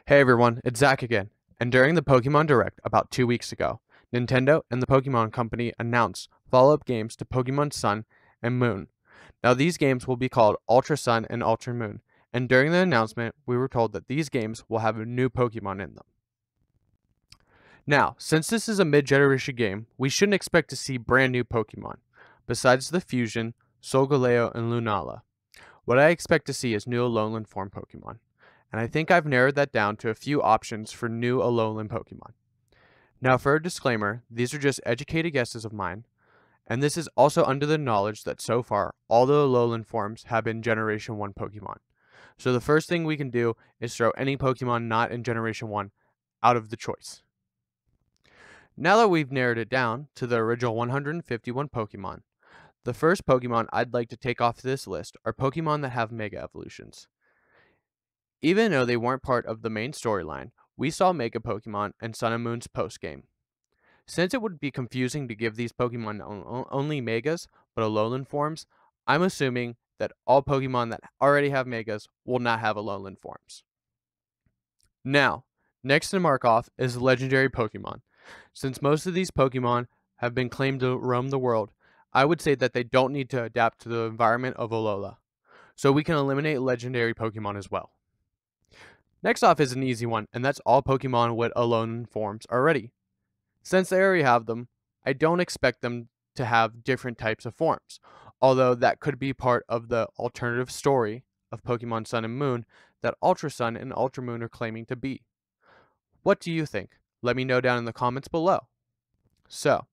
Hey everyone, it's Zach again. And during the Pokemon Direct about 2 weeks ago, Nintendo and the Pokemon Company announced follow-up games to Pokemon Sun and Moon. Now these games will be called Ultra Sun and Ultra Moon, and during the announcement, we were told that these games will have new Pokemon in them. Now, since this is a mid-generation game, we shouldn't expect to see brand new Pokemon, besides the Fusion, Solgaleo, and Lunala. What I expect to see is new Alolan Form Pokemon, and I think I've narrowed that down to a few options for new Alolan Pokemon. Now, for a disclaimer, these are just educated guesses of mine, and this is also under the knowledge that so far, all the Alolan Forms have been Generation 1 Pokemon. So the first thing we can do is throw any Pokemon not in Generation 1 out of the choice. Now that we've narrowed it down to the original 151 Pokemon, the first Pokemon I'd like to take off this list are Pokemon that have Mega Evolutions. Even though they weren't part of the main storyline, we saw Mega Pokemon in Sun and Moon's post-game. Since it would be confusing to give these Pokemon only Megas, but Alolan Forms, I'm assuming that all Pokemon that already have Megas will not have Alolan Forms. Now, next to mark off is Legendary Pokemon. Since most of these Pokemon have been claimed to roam the world, I would say that they don't need to adapt to the environment of Alola, so we can eliminate Legendary Pokemon as well. Next off is an easy one, and that's all Pokemon with Alolan Forms already. Since they already have them, I don't expect them to have different types of forms, although that could be part of the alternative story of Pokemon Sun and Moon that Ultra Sun and Ultra Moon are claiming to be. What do you think? Let me know down in the comments below. So,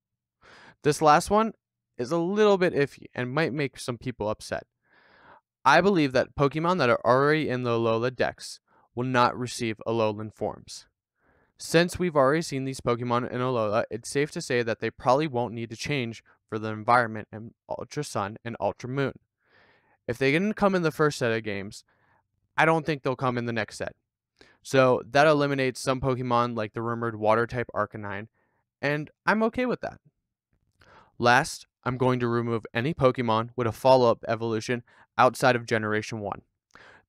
this last one is a little bit iffy and might make some people upset. I believe that Pokemon that are already in the Alola Dex will not receive Alolan Forms. Since we've already seen these Pokemon in Alola, it's safe to say that they probably won't need to change for the environment in Ultra Sun and Ultra Moon. If they didn't come in the first set of games, I don't think they'll come in the next set. So that eliminates some Pokemon like the rumored Water-type Arcanine, and I'm okay with that. Last, I'm going to remove any Pokemon with a follow-up evolution outside of Generation 1.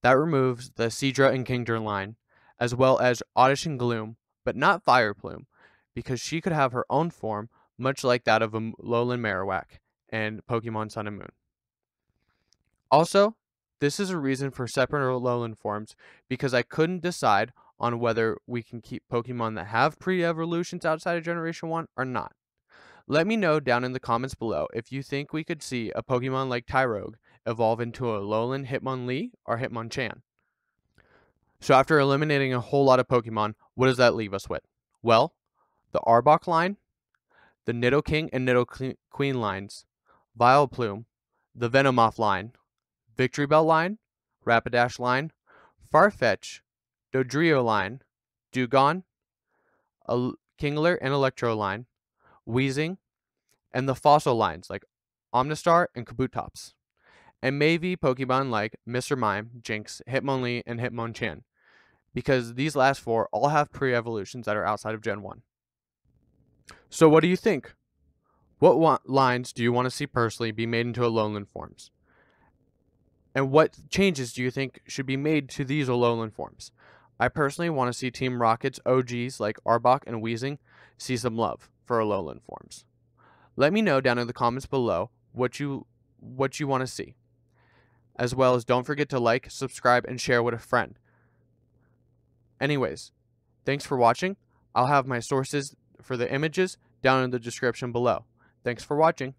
That removes the Seadra and Kingdra line, as well as Oddish and Gloom, but not Vileplume, because she could have her own form, much like that of Alolan Marowak and Pokemon Sun and Moon. Also, this is a reason for separate Alolan Forms, because I couldn't decide on whether we can keep Pokemon that have pre-evolutions outside of Generation 1 or not. Let me know down in the comments below if you think we could see a Pokemon like Tyrogue evolve into a Alolan Hitmonlee or Hitmonchan. So after eliminating a whole lot of Pokemon, what does that leave us with? Well, the Arbok line, the Nidoking and Nidoqueen lines, Vileplume, the Venomoth line, Victreebel line, Rapidash line, Farfetch, Dodrio line, Dewgong, Kingler and Electro line, Weezing, and the fossil lines like Omnistar and Kabutops, and maybe Pokemon like Mr. Mime, Jinx, Hitmonlee, and Hitmonchan, because these last four all have pre-evolutions that are outside of Gen 1. So what do you think? What lines do you want to see personally be made into Alolan Forms? And what changes do you think should be made to these Alolan Forms? I personally want to see Team Rocket's OGs like Arbok and Weezing see some love for Alolan Forms. Let me know down in the comments below what you want to see. As well as don't forget to like, subscribe, and share with a friend. Anyways, thanks for watching. I'll have my sources for the images down in the description below. Thanks for watching.